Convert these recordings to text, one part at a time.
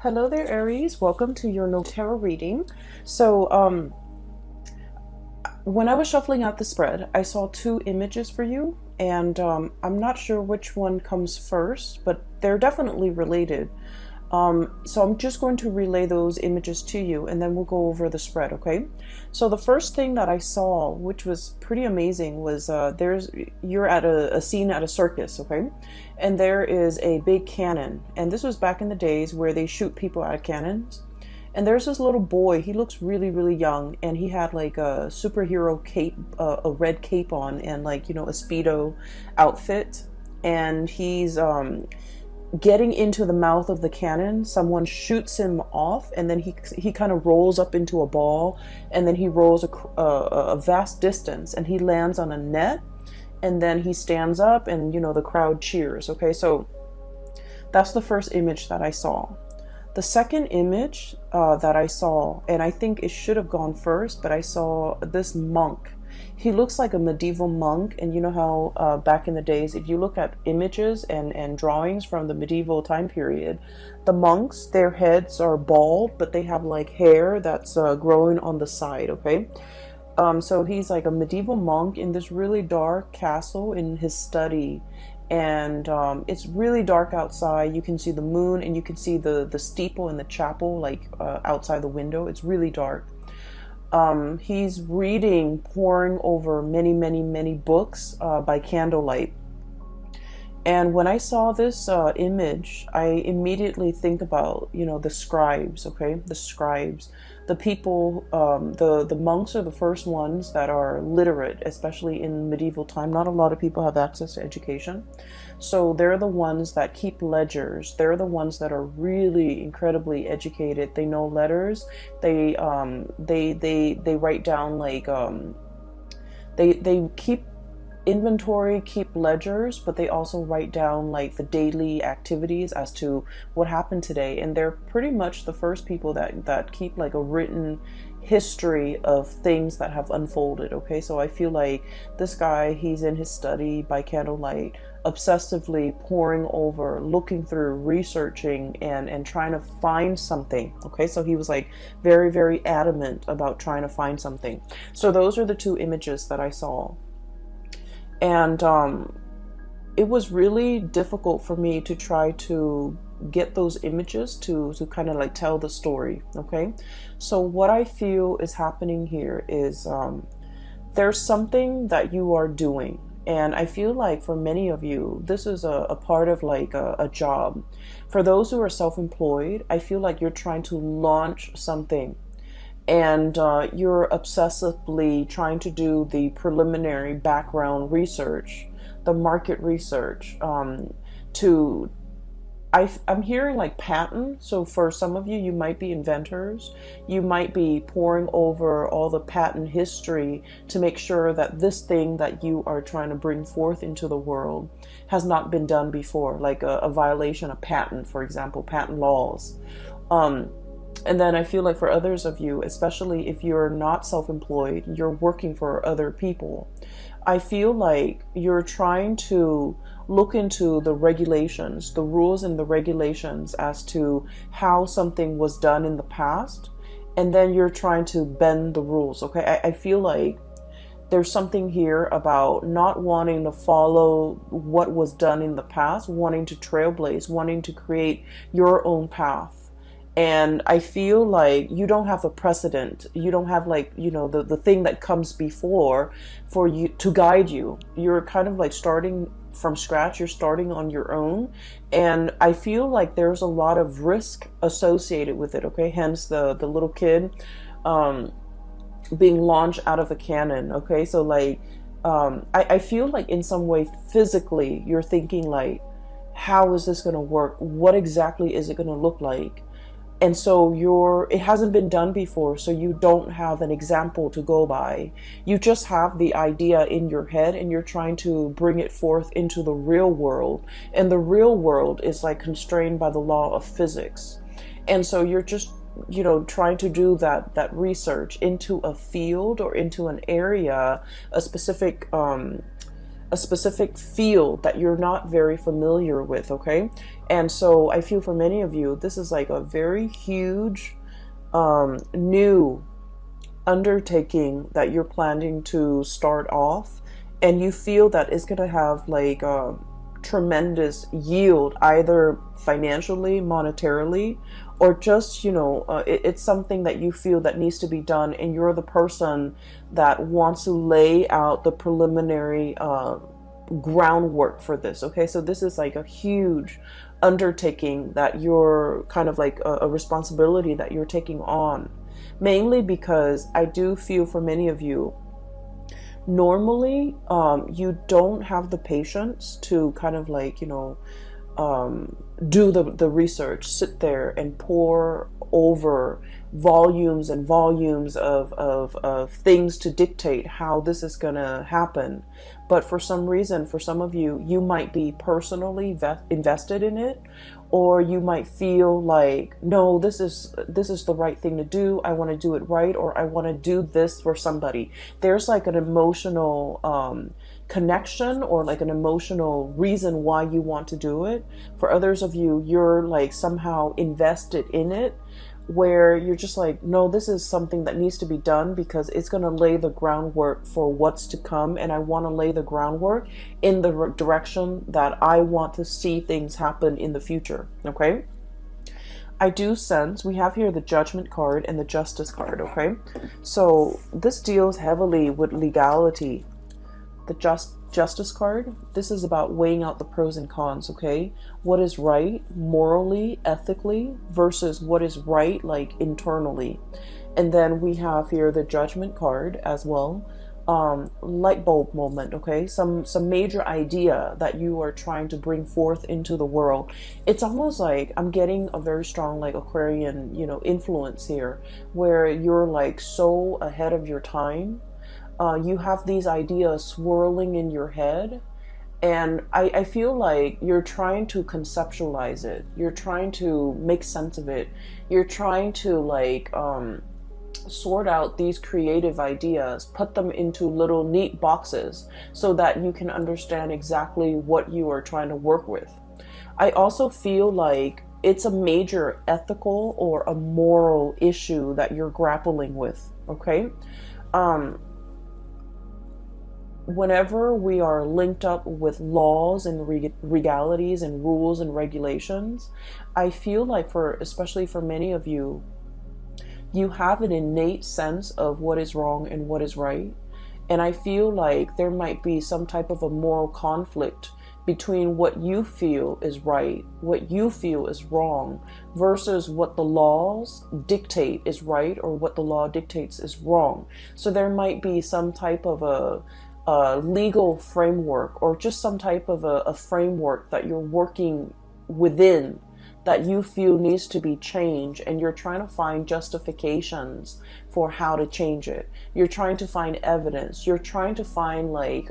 Hello there, Aries. Welcome to your no tarot reading. So, when I was shuffling out the spread, I saw two images for you, and I'm not sure which one comes first, but they're definitely related. So I'm just going to relay those images to you, and then we'll go over the spread, okay? So the first thing that I saw, which was pretty amazing, was you're at a scene at a circus, okay? And there is a big cannon, and this was back in the days where they shoot people out of cannons. And there's this little boy. He looks really, really young, and he had like a superhero cape, a red cape on, and like, a Speedo outfit. And he's getting into the mouth of the cannon. Someone shoots him off, and then he kind of rolls up into a ball, and then he rolls a vast distance, and he lands on a net, and then he stands up, and the crowd cheers. Okay, so that's the first image that I saw. The second image that I saw, and I think it should have gone first, but I saw this monk. He looks like a medieval monk, and you know how back in the days, if you look at images and drawings from the medieval time period, the monks, their heads are bald, but they have like hair that's growing on the side, okay? So he's like a medieval monk in this really dark castle in his study, and it's really dark outside. You can see the moon, and you can see the steeple in the chapel, like outside the window. It's really dark. He's reading, poring over many, many, many books by candlelight. And when I saw this image, I immediately think about, the scribes, okay? The scribes, the people, the monks are the first ones that are literate, especially in medieval time. Not a lot of people have access to education. So they're the ones that keep ledgers. They're the ones that are really incredibly educated. They know letters. They write down like, they keep inventory, keep ledgers, but they also write down like the daily activities as to what happened today. And they're pretty much the first people that keep like a written history of things that have unfolded. Okay, so I feel like this guy, he's in his study by candlelight, obsessively poring over, looking through, researching, and trying to find something. Okay, so he was like very, very adamant about trying to find something. So those are the two images that I saw. And it was really difficult for me to try to get those images to kind of like tell the story. Okay, so what I feel is happening here is there's something that you are doing, and I feel like for many of you this is a part of like a job. For those who are self-employed, I feel like you're trying to launch something, and you're obsessively trying to do the preliminary background research, the market research, I'm hearing like patent. So for some of you, you might be inventors. You might be poring over all the patent history to make sure that this thing that you are trying to bring forth into the world has not been done before, like a violation of patent, for example, patent laws. And then I feel like for others of you, especially if you're not self-employed, you're working for other people, I feel like you're trying to look into the regulations, the rules and the regulations as to how something was done in the past, and then you're trying to bend the rules, okay? I feel like there's something here about not wanting to follow what was done in the past, wanting to trailblaze, wanting to create your own path. And I feel like you don't have a precedent. You don't have like, the thing that comes before for you to guide you. You're kind of like starting from scratch. You're starting on your own. And I feel like there's a lot of risk associated with it. Okay. Hence the little kid being launched out of a cannon. Okay. So like, I feel like in some way physically you're thinking like, how is this going to work? What exactly is it going to look like? And so it hasn't been done before, so you don't have an example to go by. You just have the idea in your head, and you're trying to bring it forth into the real world. And the real world is like constrained by the law of physics. And so you're just, trying to do that research into a field or into an area, a specific a specific field that you're not very familiar with, okay? And so I feel for many of you, this is like a very huge new undertaking that you're planning to start off, and you feel that it's going to have like a tremendous yield, either financially, monetarily, or just, it's something that you feel that needs to be done, and you're the person that wants to lay out the preliminary groundwork for this, okay? So this is like a huge undertaking that you're kind of like a responsibility that you're taking on, mainly because I do feel for many of you, normally you don't have the patience to kind of like, do the research, sit there and pore over volumes and volumes of things to dictate how this is going to happen. But for some reason, for some of you, you might be personally invested in it, or you might feel like, no, this is the right thing to do. I want to do it right, or I want to do this for somebody. There's like an emotional connection, or like an emotional reason why you want to do it. For others of you, you're like somehow invested in it, where you're just like, no, this is something that needs to be done because it's going to lay the groundwork for what's to come, and I want to lay the groundwork in the direction that I want to see things happen in the future, okay? I do sense we have here the Judgment card and the Justice card, okay? So this deals heavily with legality. The Justice card, this is about weighing out the pros and cons, okay? What is right morally, ethically, versus what is right like internally. And then we have here the Judgment card as well. Light bulb moment, okay? Some major idea that you are trying to bring forth into the world. It's almost like I'm getting a very strong like Aquarian, influence here, where you're like so ahead of your time. You have these ideas swirling in your head, and I feel like you're trying to conceptualize it. You're trying to make sense of it. You're trying to like sort out these creative ideas, put them into little neat boxes so that you can understand exactly what you are trying to work with. I also feel like it's a major ethical or a moral issue that you're grappling with, okay? Whenever we are linked up with laws and legalities and rules and regulations, I feel like especially for many of you, you have an innate sense of what is wrong and what is right. And I feel like there might be some type of a moral conflict between what you feel is right, what you feel is wrong, versus what the laws dictate is right, or what the law dictates is wrong. So there might be some type of a legal framework, or just some type of a framework that you're working within that you feel needs to be changed, and you're trying to find justifications for how to change it. You're trying to find evidence. You're trying to find like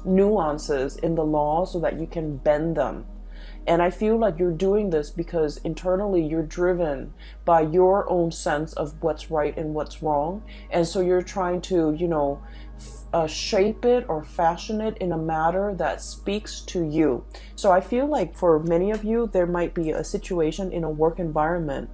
nuances in the law so that you can bend them. And I feel like you're doing this because internally you're driven by your own sense of what's right and what's wrong. And so you're trying to, shape it or fashion it in a manner that speaks to you. So I feel like for many of you, there might be a situation in a work environment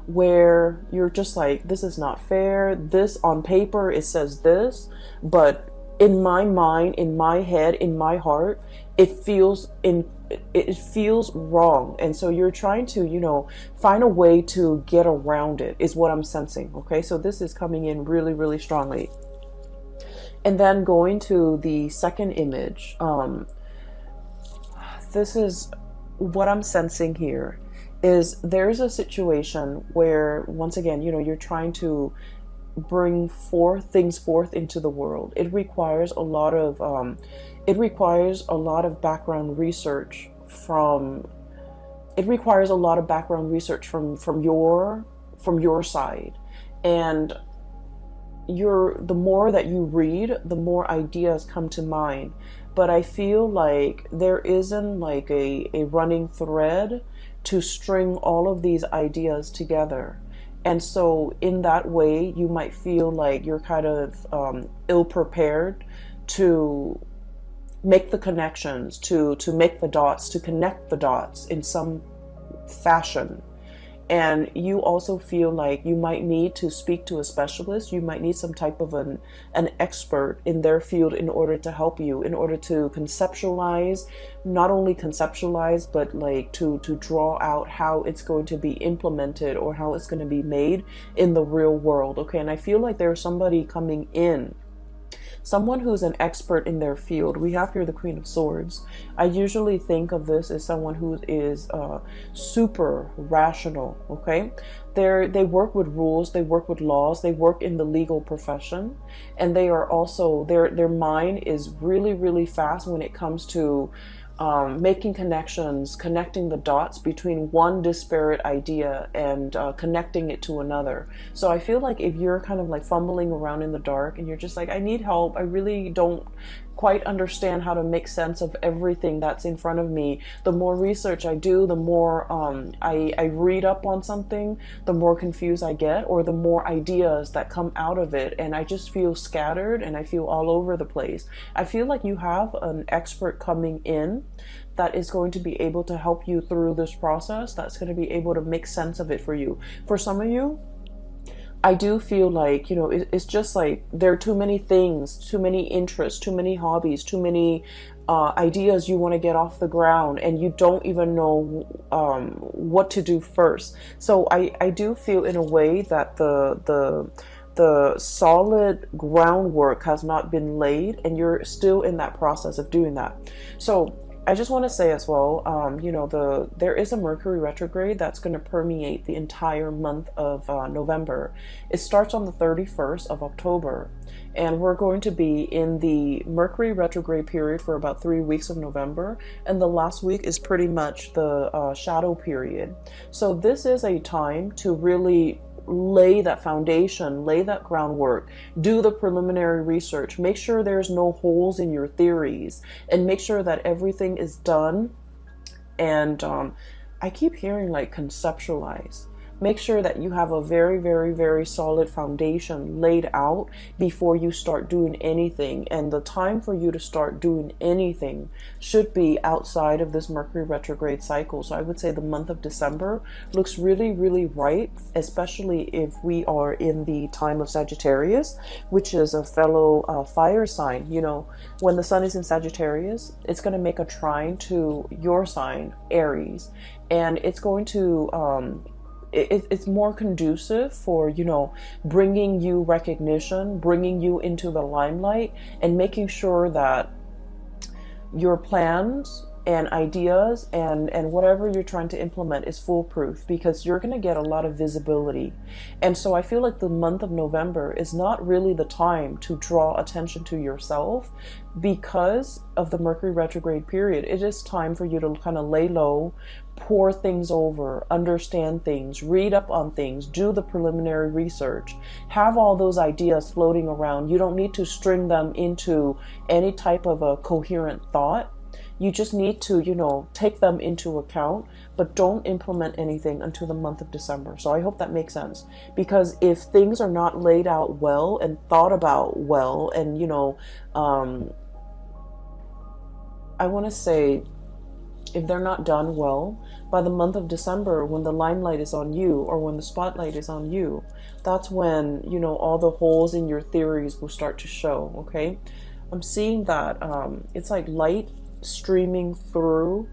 where you're just like, this is not fair. This on paper, it says this, but in my mind, in my head, in my heart, it feels wrong. And so you're trying to, find a way to get around it, is what I'm sensing. Okay. So this is coming in really, really strongly. And then going to the second image, this is what I'm sensing here, is there's a situation where, once again, you're trying to bring things forth into the world. It requires a lot of background research from your side. And the more that you read, the more ideas come to mind. But I feel like there isn't like a running thread to string all of these ideas together. And so in that way, you might feel like you're kind of ill-prepared to make the connections, to make the dots, to connect the dots in some fashion. And you also feel like you might need to speak to a specialist. You might need some type of an expert in their field in order to help you, in order to conceptualize, not only conceptualize, but like to draw out how it's going to be implemented or how it's going to be made in the real world. Okay, and I feel like there's somebody coming in, someone who's an expert in their field. We have here the Queen of Swords. I usually think of this as someone who is super rational, okay? They work with rules, they work with laws, they work in the legal profession, and they are also, their mind is really, really fast when it comes to making connections, connecting the dots between one disparate idea and connecting it to another. So I feel like if you're kind of like fumbling around in the dark and you're just like, I need help, I really don't quite understand how to make sense of everything that's in front of me. The more research I do, the more I read up on something, the more confused I get, or the more ideas that come out of it, and I just feel scattered and I feel all over the place. I feel like you have an expert coming in that is going to be able to help you through this process, that's going to be able to make sense of it for you. For some of you, I do feel like, you know, it's just like there are too many things, too many interests, too many hobbies, too many ideas you want to get off the ground, and you don't even know what to do first. So I do feel in a way that the solid groundwork has not been laid, and you're still in that process of doing that. So I just want to say as well, you know, there is a Mercury retrograde that's going to permeate the entire month of November. It starts on the 31st of October, and we're going to be in the Mercury retrograde period for about 3 weeks of November, and the last week is pretty much the shadow period. So this is a time to really lay that foundation, lay that groundwork, do the preliminary research, make sure there's no holes in your theories, and make sure that everything is done. And I keep hearing like conceptualize. Make sure that you have a very, very, very solid foundation laid out before you start doing anything. And the time for you to start doing anything should be outside of this Mercury retrograde cycle. So I would say the month of December looks really, really right, especially if we are in the time of Sagittarius, which is a fellow fire sign. You know, when the sun is in Sagittarius, it's going to make a trine to your sign, Aries, and it's going to it's more conducive for, you know, bringing you recognition, bringing you into the limelight, and making sure that your plans and ideas and whatever you're trying to implement is foolproof, because you're going to get a lot of visibility. And so I feel like the month of November is not really the time to draw attention to yourself because of the Mercury retrograde period. It is time for you to kind of lay low, pour things over, understand things, read up on things, do the preliminary research, have all those ideas floating around. You don't need to string them into any type of a coherent thought. You just need to, you know, take them into account, but don't implement anything until the month of December. So I hope that makes sense, because if things are not laid out well and thought about well, and, you know, I want to say, if they're not done well, by the month of December, when the limelight is on you, or when the spotlight is on you, that's when, you know, all the holes in your theories will start to show. Okay, I'm seeing that it's like light streaming through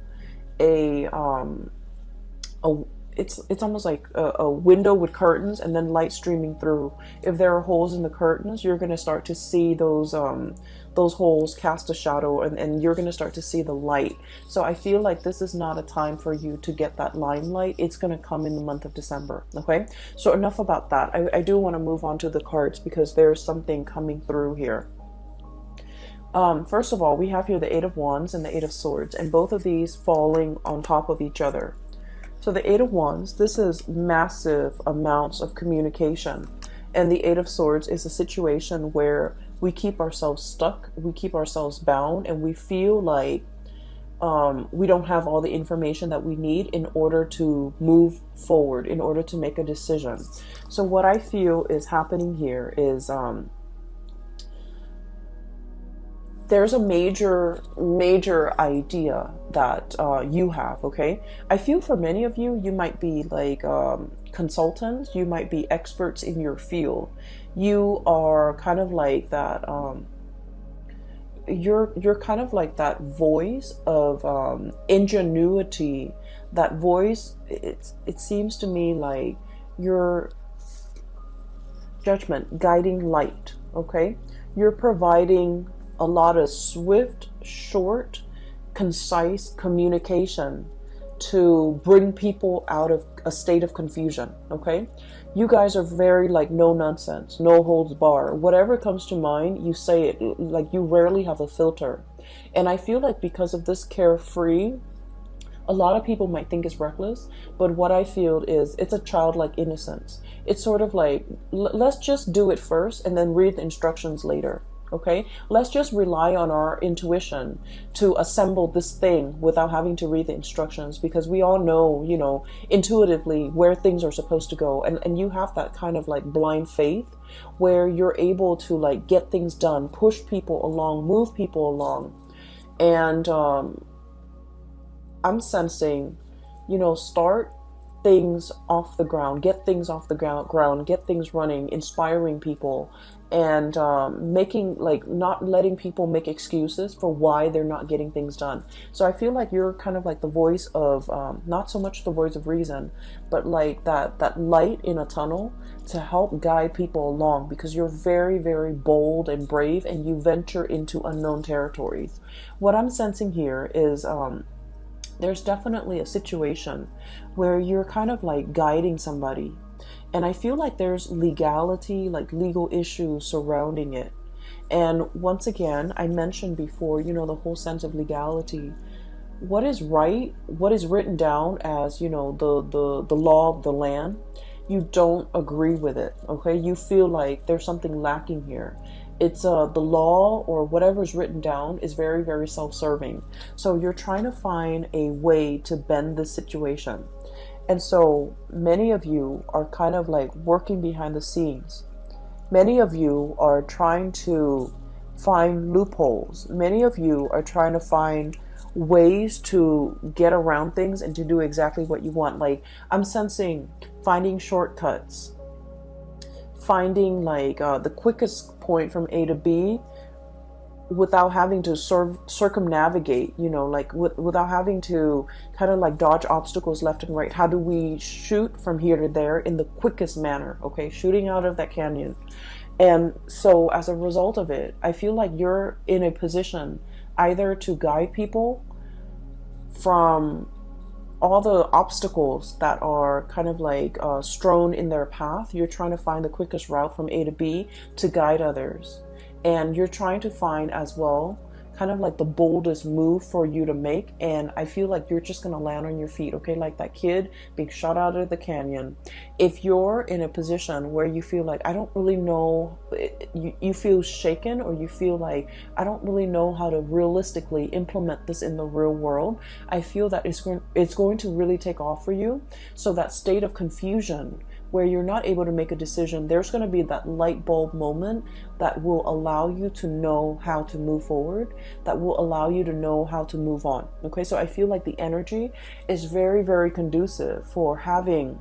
it's almost like a window with curtains, and then light streaming through. If there are holes in the curtains, you're going to start to see those holes cast a shadow, and you're going to start to see the light. So I feel like this is not a time for you to get that limelight. It's going to come in the month of December. Okay, so enough about that. I do want to move on to the cards, because there's something coming through here. First of all, we have here the Eight of Wands and the Eight of Swords, and both of these falling on top of each other. So the Eight of Wands, this is massive amounts of communication. And the Eight of Swords is a situation where we keep ourselves stuck, we keep ourselves bound, and we feel like we don't have all the information that we need in order to move forward, in order to make a decision. So what I feel is happening here is there's a major idea that you have, okay? I feel for many of you, you might be like consultants, you might be experts in your field. You are kind of like that, you're kind of like that voice of ingenuity, that voice, it seems to me like your judgment, guiding light, okay? You're providing a lot of swift, short, concise communication to bring people out of a state of confusion, okay? You guys are very like no nonsense, no holds bar. Whatever comes to mind, you say it. Like you rarely have a filter. And I feel like because of this carefree, a lot of people might think it's reckless, but what I feel is it's a childlike innocence. It's sort of like, let's just do it first and then read the instructions later. Okay, let's just rely on our intuition to assemble this thing without having to read the instructions, because we all know, you know, intuitively where things are supposed to go. And you have that kind of like blind faith where you're able to like get things done, push people along, move people along. And I'm sensing, you know, start things off the ground, get things off the ground, get things running, inspiring people, and making, like, not letting people make excuses for why they're not getting things done. So I feel like you're kind of like the voice of, not so much the voice of reason, but like that light in a tunnel to help guide people along, because you're very, very bold and brave and you venture into unknown territories. What I'm sensing here is, there's definitely a situation where you're kind of like guiding somebody. And I feel like there's legality, like legal issues surrounding it. And once again, I mentioned before, you know, the whole sense of legality. What is right, what is written down as, you know, the law of the land, you don't agree with it, okay? You feel like there's something lacking here. It's the law or whatever's written down is very, very self-serving. So you're trying to find a way to bend this situation. And so many of you are kind of like working behind the scenes. Many of you are trying to find loopholes. Many of you are trying to find ways to get around things and to do exactly what you want. Like, I'm sensing finding shortcuts, finding like the quickest point from A to B without having to circumnavigate, you know, like without having to kind of like dodge obstacles left and right. How do we shoot from here to there in the quickest manner? Okay, shooting out of that canyon. And so as a result of it, I feel like you're in a position either to guide people from all the obstacles that are kind of like strewn in their path. You're trying to find the quickest route from A to B to guide others. And you're trying to find as well kind of like the boldest move for you to make. And I feel like you're just going to land on your feet, okay? Like that kid being shot out of the canyon. If you're in a position where you feel like, I don't really know, you feel shaken, or you feel like, I don't really know how to realistically implement this in the real world, I feel that it's going to really take off for you. So that state of confusion where you're not able to make a decision, there's going to be that light bulb moment that will allow you to know how to move forward, that will allow you to know how to move on. Okay, so I feel like the energy is very, very conducive for having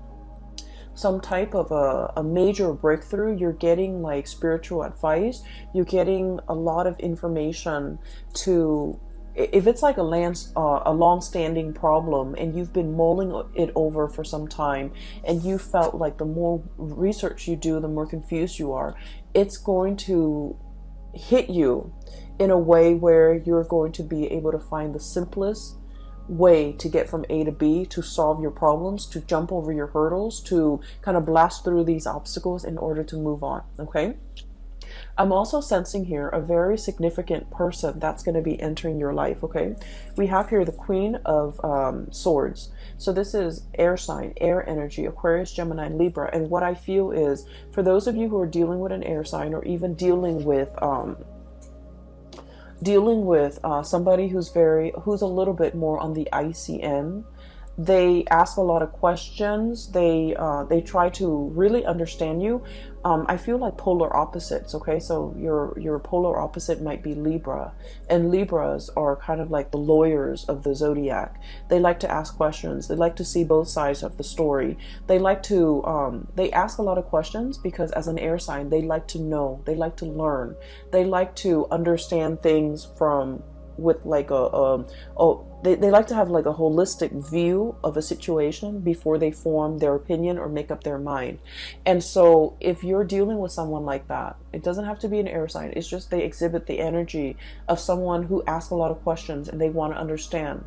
some type of a major breakthrough. You're getting like spiritual advice, you're getting a lot of information to, if it's like a long-standing problem and you've been mulling it over for some time, and you felt like the more research you do, the more confused you are, it's going to hit you in a way where you're going to be able to find the simplest way to get from A to B, to solve your problems, to jump over your hurdles, to kind of blast through these obstacles in order to move on, okay? I'm also sensing here a very significant person that's going to be entering your life, okay? We have here the Queen of Swords. So this is air sign, air energy, Aquarius, Gemini, Libra. And what I feel is, for those of you who are dealing with an air sign, or even dealing with somebody who's a little bit more on the icy end, They ask a lot of questions. They try to really understand you. I feel like polar opposites. Okay, so your polar opposite might be Libra, and Libras are kind of like the lawyers of the zodiac. They like to ask questions. They like to see both sides of the story. They like to they ask a lot of questions because as an air sign, they like to know. They like to learn. They like to understand things from with like they like to have like a holistic view of a situation before they form their opinion or make up their mind. And so if you're dealing with someone like that, it doesn't have to be an air sign. It's just they exhibit the energy of someone who asks a lot of questions and they want to understand.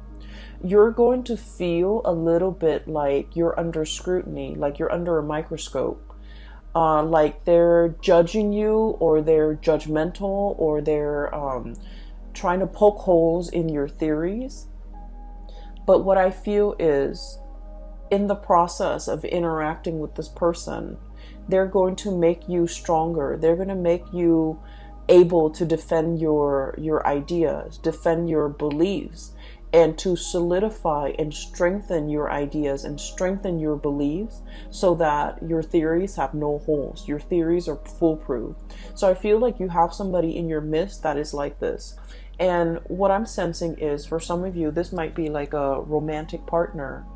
You're going to feel a little bit like you're under scrutiny, like you're under a microscope. Like they're judging you, or they're judgmental, or they're trying to poke holes in your theories. But what I feel is, in the process of interacting with this person, they're going to make you stronger. They're going to make you able to defend your ideas, defend your beliefs, and to solidify and strengthen your ideas and strengthen your beliefs so that your theories have no holes. Your theories are foolproof. So I feel like you have somebody in your midst that is like this. And what I'm sensing is, for some of you, this might be like a romantic partner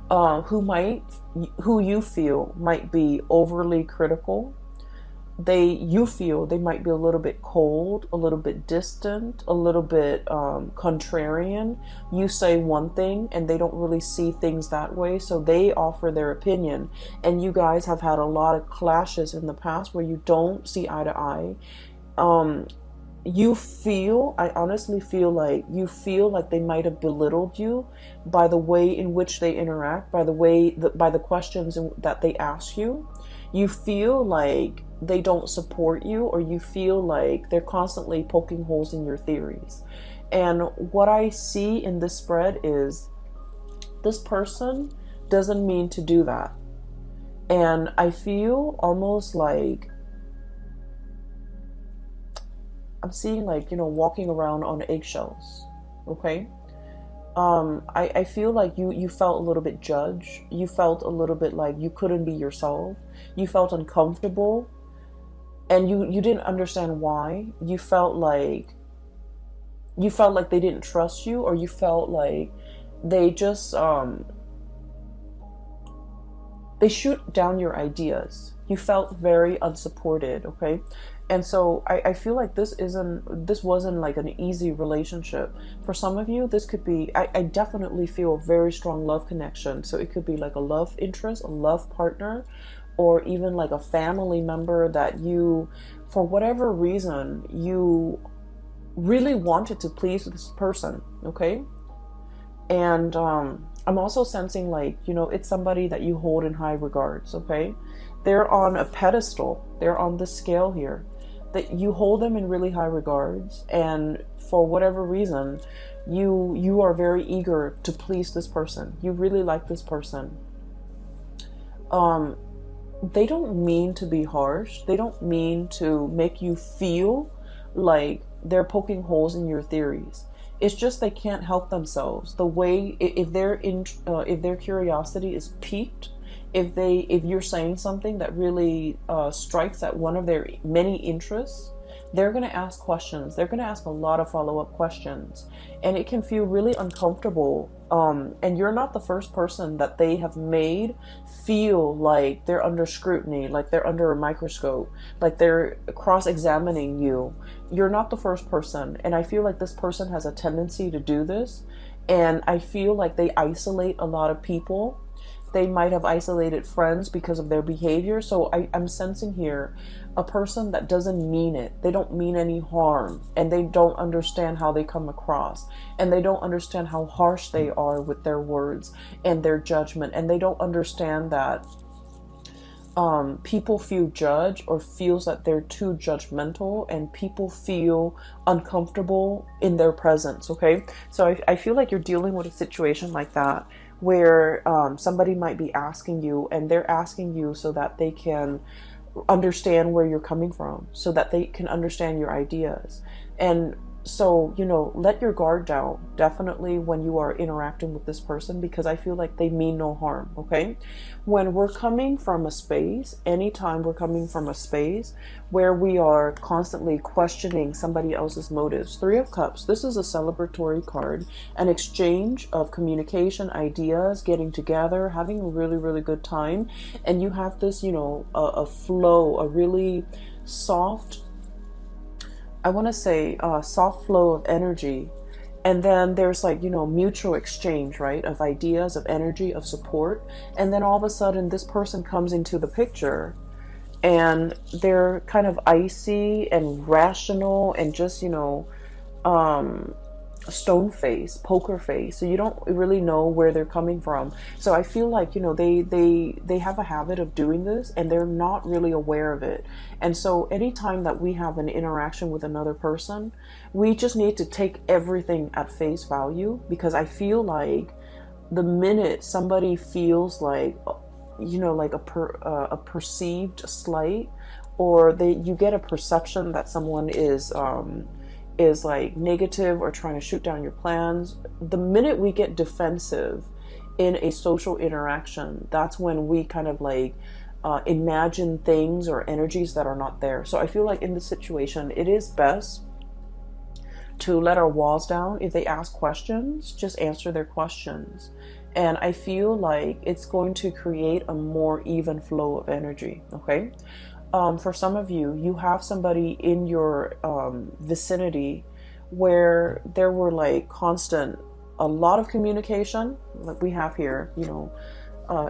who you feel might be overly critical. You feel they might be a little bit cold, a little bit distant, a little bit contrarian. You say one thing and they don't really see things that way, so they offer their opinion. And you guys have had a lot of clashes in the past where you don't see eye to eye. I honestly feel like they might have belittled you by the way in which they interact, by the questions that they ask you. You feel like they don't support you, or you feel like they're constantly poking holes in your theories. And what I see in this spread is this person doesn't mean to do that. And I feel almost like I'm seeing walking around on eggshells. Okay. I feel like you felt a little bit judged. You felt a little bit like you couldn't be yourself. You felt uncomfortable, and you didn't understand why. You felt like they didn't trust you, or you felt like they just they shoot down your ideas. You felt very unsupported. Okay. And so I feel like this wasn't like an easy relationship. For some of you, this could be, I definitely feel a very strong love connection. So it could be like a love interest, a love partner, or even like a family member that you, for whatever reason, you really wanted to please this person. Okay. And I'm also sensing it's somebody that you hold in high regards. Okay. They're on a pedestal. They're on the scale here. That you hold them in really high regards, and for whatever reason, you are very eager to please this person. You really like this person. They don't mean to be harsh. They don't mean to make you feel like they're poking holes in your theories. It's just they can't help themselves. The way if their curiosity is piqued, if you're saying something that really strikes at one of their many interests, they're going to ask questions. They're going to ask a lot of follow-up questions, and it can feel really uncomfortable. And you're not the first person that they have made feel like they're under scrutiny, like they're under a microscope, like they're cross-examining you. You're not the first person, and I feel like this person has a tendency to do this, and I feel like they isolate a lot of people. They might have isolated friends because of their behavior. So I'm sensing here a person that doesn't mean it. They don't mean any harm, and they don't understand how they come across, and they don't understand how harsh they are with their words and their judgment, and they don't understand that people feel judged or feels that they're too judgmental, and people feel uncomfortable in their presence. Okay, so I feel like you're dealing with a situation like that, where somebody might be asking you, and they're asking you so that they can understand where you're coming from, so that they can understand your ideas. And So, you know, let your guard down definitely when you are interacting with this person, because I feel like they mean no harm, okay? When we're coming from a space, anytime we're coming from a space where we are constantly questioning somebody else's motives, Three of Cups, this is a celebratory card, an exchange of communication, ideas, getting together, having a really, really good time. And you have this, you know, a flow, a really soft, I want to say soft flow of energy. And then there's like, you know, mutual exchange, right? Of ideas, of energy, of support. And then all of a sudden this person comes into the picture and they're kind of icy and rational and just, you know, stone face, poker face. So you don't really know where they're coming from. So I feel like, you know, they have a habit of doing this and they're not really aware of it. And so anytime that we have an interaction with another person, we just need to take everything at face value, because I feel like the minute somebody feels like, you know, like a perceived slight, or you get a perception that someone is like negative or trying to shoot down your plans, the minute we get defensive in a social interaction, that's when we kind of like imagine things or energies that are not there. So I feel like in this situation, it is best to let our walls down. If they ask questions, just answer their questions. And I feel like it's going to create a more even flow of energy, okay? For some of you, you have somebody in your vicinity where there were like a lot of communication, like we have here, you know,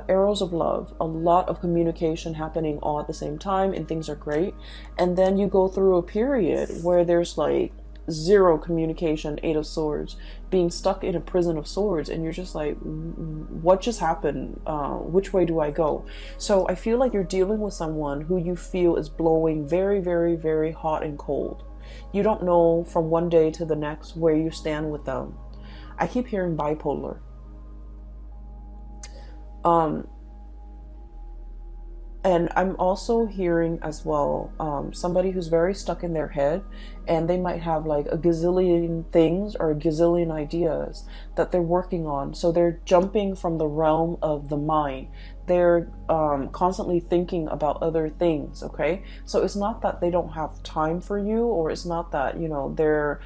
arrows of love, a lot of communication happening all at the same time, and things are great. And then you go through a period where there's like zero communication, Eight of Swords, being stuck in a prison of swords, and you're just like, what just happened? Which way do I go? So I feel like you're dealing with someone who you feel is blowing very, very, very hot and cold. You don't know from one day to the next where you stand with them. I keep hearing bipolar. And I'm also hearing as well somebody who's very stuck in their head, and they might have like a gazillion things or a gazillion ideas that they're working on. So they're jumping from the realm of the mind. They're constantly thinking about other things, okay? So it's not that they don't have time for you, or it's not that, you know, they're...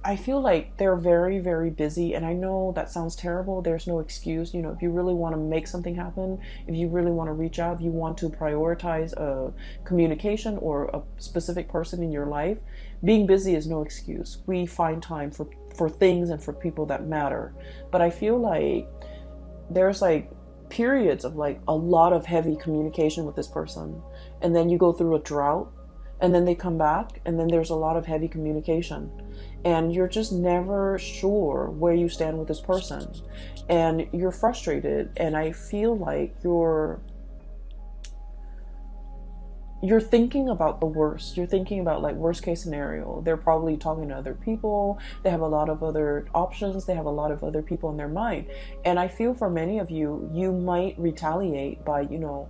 I feel like they're very, very busy, and I know that sounds terrible. There's no excuse. You know, if you really want to make something happen, if you really want to reach out, if you want to prioritize a communication or a specific person in your life, being busy is no excuse. We find time for things and for people that matter. But I feel like there's like periods of like a lot of heavy communication with this person, and then you go through a drought, and then they come back, and then there's a lot of heavy communication, and you're just never sure where you stand with this person, and you're frustrated. And I feel like you're thinking about the worst. You're thinking about like worst case scenario. They're probably talking to other people. They have a lot of other options. They have a lot of other people in their mind. And I feel for many of you, you might retaliate by, you know,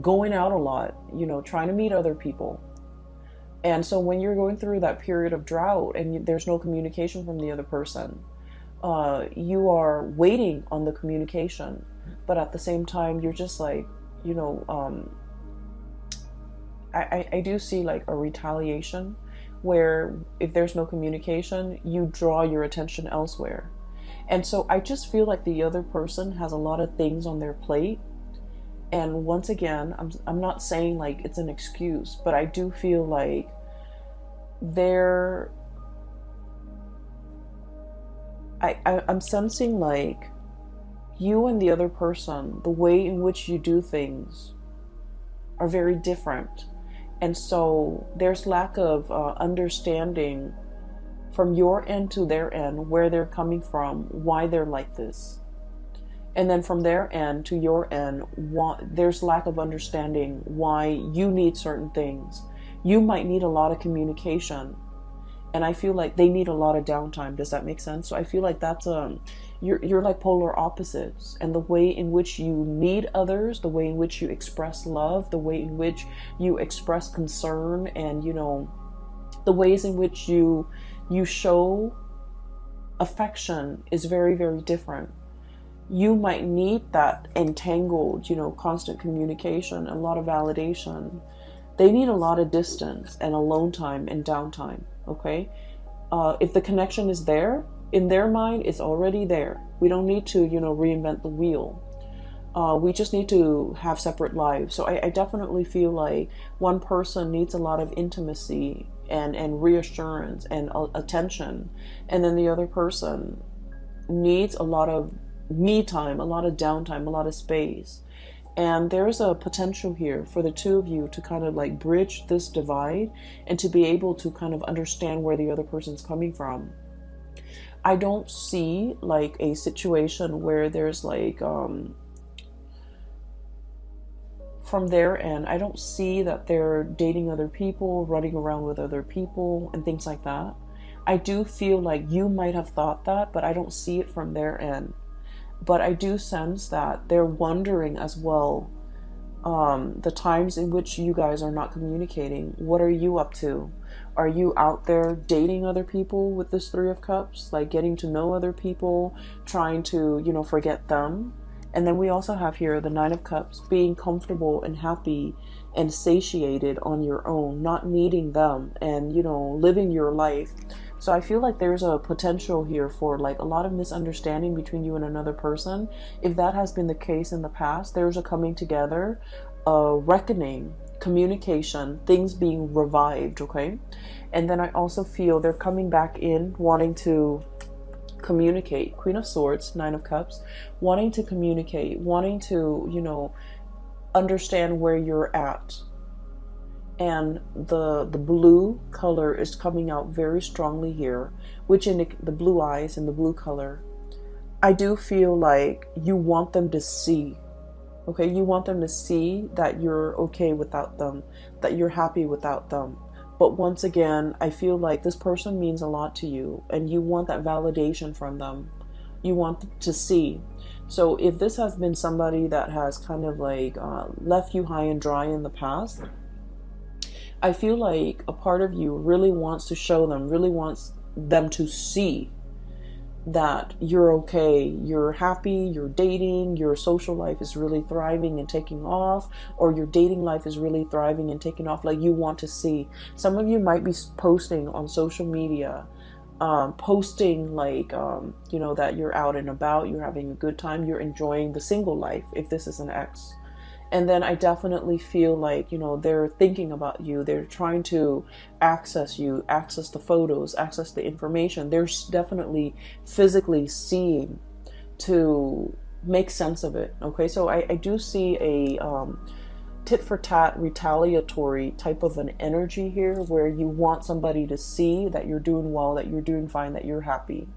going out a lot, you know, trying to meet other people. And so when you're going through that period of drought and there's no communication from the other person, you are waiting on the communication, but at the same time, you're just like, you know, I do see like a retaliation where if there's no communication, you draw your attention elsewhere. And so I just feel like the other person has a lot of things on their plate. And once again, I'm not saying like it's an excuse, but I do feel like I'm sensing like you and the other person, the way in which you do things are very different. And so there's lack of understanding from your end to their end, where they're coming from, why they're like this. And then from their end to your end, there's lack of understanding why you need certain things. You might need a lot of communication, and I feel like they need a lot of downtime. Does that make sense? So I feel like that's you're like polar opposites, and the way in which you need others, the way in which you express love, the way in which you express concern, and you know, The ways in which you show affection is very, very different. You might need that entangled, constant communication, a lot of validation. They need a lot of distance and alone time and downtime, okay? If the connection is there, in their mind, it's already there. We don't need to, reinvent the wheel. We just need to have separate lives. So I definitely feel like one person needs a lot of intimacy and reassurance and attention. And then the other person needs a lot of me time, a lot of downtime, a lot of space. And there's a potential here for the two of you to kind of like bridge this divide and to be able to kind of understand where the other person's coming from. I don't see like a situation where there's like, from their end, I don't see that they're dating other people, running around with other people and things like that. I do feel like you might have thought that, but I don't see it from their end. But I do sense that they're wondering as well, the times in which you guys are not communicating. What are you up to? Are you out there dating other people with this Three of Cups? Like getting to know other people, trying to, forget them? And then we also have here the Nine of Cups, being comfortable and happy and satiated on your own, not needing them and, living your life. So I feel like there's a potential here for like a lot of misunderstanding between you and another person. If that has been the case in the past, there's a coming together, a reckoning, communication, things being revived, okay? And then I also feel they're coming back in, wanting to communicate. Queen of Swords, Nine of Cups, wanting to communicate, wanting to, understand where you're at. And the blue color is coming out very strongly here, which in the blue eyes and the blue color, I do feel like you want them to see, okay? You want them to see that you're okay without them, that you're happy without them. But once again, I feel like this person means a lot to you and you want that validation from them. You want to see. So if this has been somebody that has kind of like left you high and dry in the past, I feel like a part of you really wants to show them, really wants them to see that you're okay, you're happy, you're dating, your social life is really thriving and taking off, or your dating life is really thriving and taking off. Like you want to see. Some of you might be posting on social media, posting like, that you're out and about, you're having a good time, you're enjoying the single life, if this is an ex. And then I definitely feel like, they're thinking about you. They're trying to access you, access the photos, access the information. They're definitely physically seeing to make sense of it. Okay, so I do see a tit for tat retaliatory type of an energy here where you want somebody to see that you're doing well, that you're doing fine, that you're happy.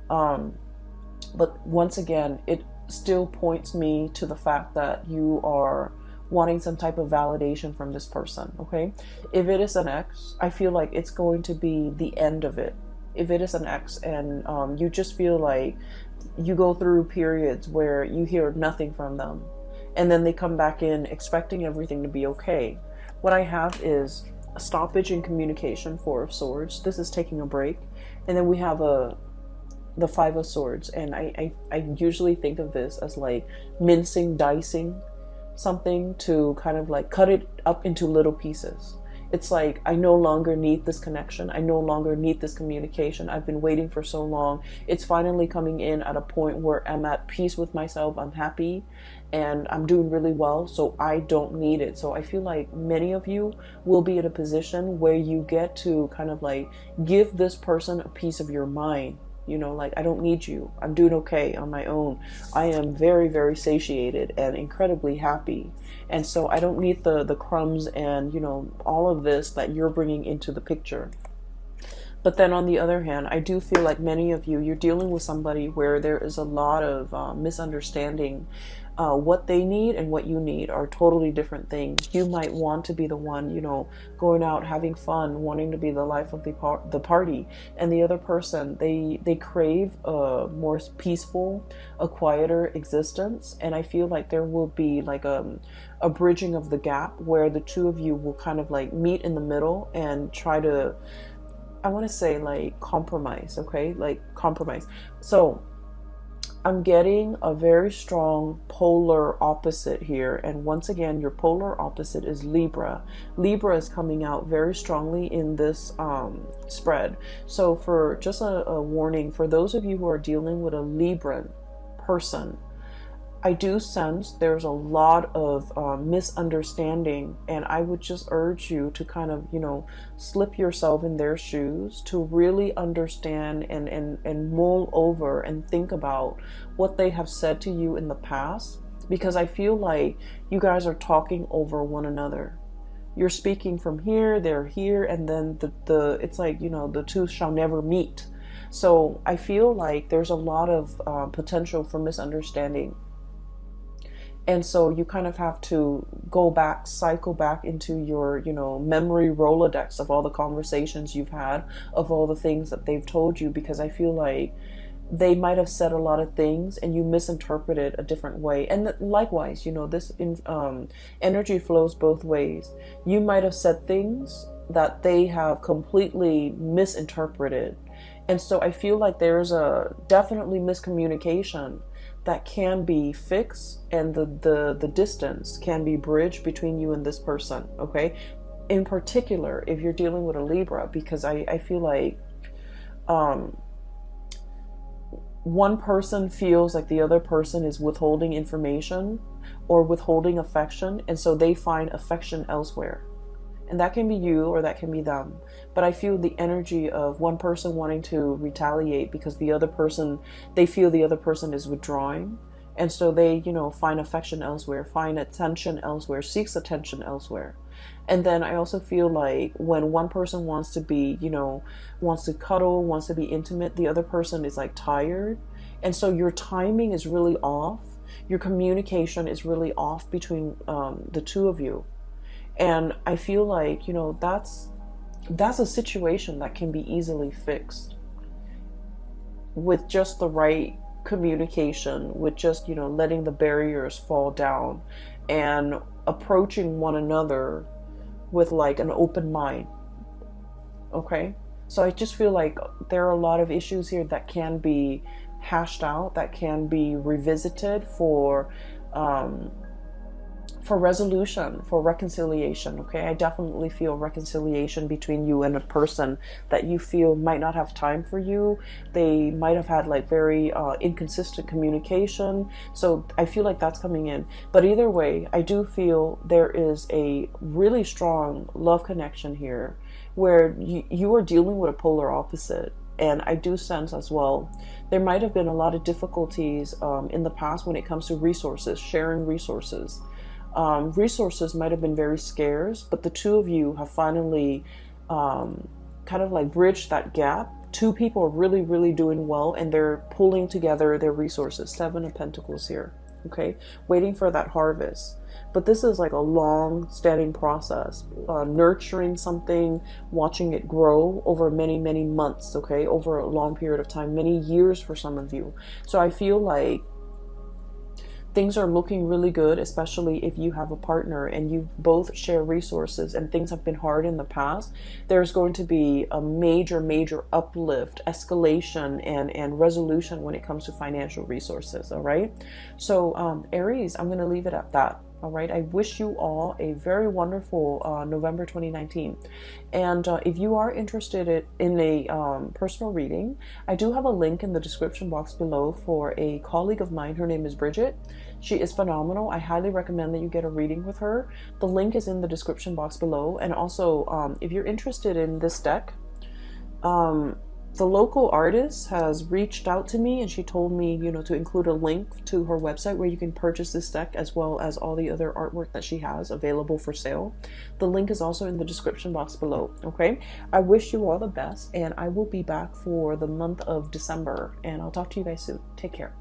But once again, it still points me to the fact that you are wanting some type of validation from this person, okay? If it is an ex, I feel like it's going to be the end of it. If it is an ex and you just feel like you go through periods where you hear nothing from them and then they come back in expecting everything to be okay. What I have is a stoppage in communication, Four of Swords. This is taking a break. And then we have the Five of Swords, and I usually think of this as like mincing, dicing something to kind of like cut it up into little pieces. It's like, I no longer need this connection. I no longer need this communication. I've been waiting for so long. It's finally coming in at a point where I'm at peace with myself. I'm happy and I'm doing really well. So I don't need it. So I feel like many of you will be in a position where you get to kind of like give this person a piece of your mind. Like, I don't need you. I'm doing okay on my own. I am very, very satiated and incredibly happy. And so I don't need the crumbs and, all of this that you're bringing into the picture. But then on the other hand, I do feel like many of you, you're dealing with somebody where there is a lot of misunderstanding. What they need and what you need are totally different things. You might want to be the one, you know, going out, having fun, wanting to be the life of the party. And the other person, they crave a more peaceful, a quieter existence. And I feel like there will be like a bridging of the gap where the two of you will kind of like meet in the middle and try to, I want to say like compromise, okay? Like compromise. So I'm getting a very strong polar opposite here. And once again, your polar opposite is Libra. Libra is coming out very strongly in this spread. So for just a warning, for those of you who are dealing with a Libran person, I do sense there's a lot of misunderstanding, and I would just urge you to kind of, you know, slip yourself in their shoes to really understand and mull over and think about what they have said to you in the past, because I feel like you guys are talking over one another. You're speaking from here, they're here, and then the it's like, you know, the two shall never meet. So I feel like there's a lot of potential for misunderstanding. And so you kind of have to go back, cycle back into your, you know, memory Rolodex of all the conversations you've had, of all the things that they've told you, because I feel like they might have said a lot of things and you misinterpreted a different way. And likewise, you know, this energy flows both ways. You might have said things that they have completely misinterpreted. And so I feel like there's a definitely miscommunication that can be fixed, and the distance can be bridged between you and this person, okay? In particular, if you're dealing with a Libra, because I feel like one person feels like the other person is withholding information or withholding affection, and so they find affection elsewhere. And that can be you or that can be them. But I feel the energy of one person wanting to retaliate because the other person, they feel the other person is withdrawing. And so they, you know, find affection elsewhere, find attention elsewhere, seeks attention elsewhere. And then I also feel like when one person wants to be, you know, wants to cuddle, wants to be intimate, the other person is like tired. And so your timing is really off. Your communication is really off between the two of you. And I feel like, you know, that's a situation that can be easily fixed with just the right communication, with just, you know, letting the barriers fall down and approaching one another with like an open mind. Okay? So I just feel like there are a lot of issues here that can be hashed out, that can be revisited for resolution, for reconciliation, okay? I definitely feel reconciliation between you and a person that you feel might not have time for you. They might have had like very inconsistent communication. So I feel like that's coming in. But either way, I do feel there is a really strong love connection here where you are dealing with a polar opposite. And I do sense as well, there might have been a lot of difficulties in the past when it comes to resources, sharing resources. Resources might have been very scarce, but the two of you have finally kind of like bridged that gap. Two people are really, really doing well, and they're pulling together their resources. 7 of Pentacles here, okay? Waiting for that harvest. But this is like a long standing process, nurturing something, watching it grow over many, many months, okay? Over a long period of time, many years for some of you. So I feel like things are looking really good, especially if you have a partner and you both share resources and things have been hard in the past. There's going to be a major, major uplift, escalation, and resolution when it comes to financial resources, all right? So Aries, I'm going to leave it at that. All right, I wish you all a very wonderful November 2019. And if you are interested in a personal reading, I do have a link in the description box below for a colleague of mine. Her name is Bridget. She is phenomenal. I highly recommend that you get a reading with her. The link is in the description box below. And also, if you're interested in this deck, The local artist has reached out to me and she told me, you know, to include a link to her website where you can purchase this deck as well as all the other artwork that she has available for sale. The link is also in the description box below, okay? I wish you all the best and I will be back for the month of December and I'll talk to you guys soon. Take care.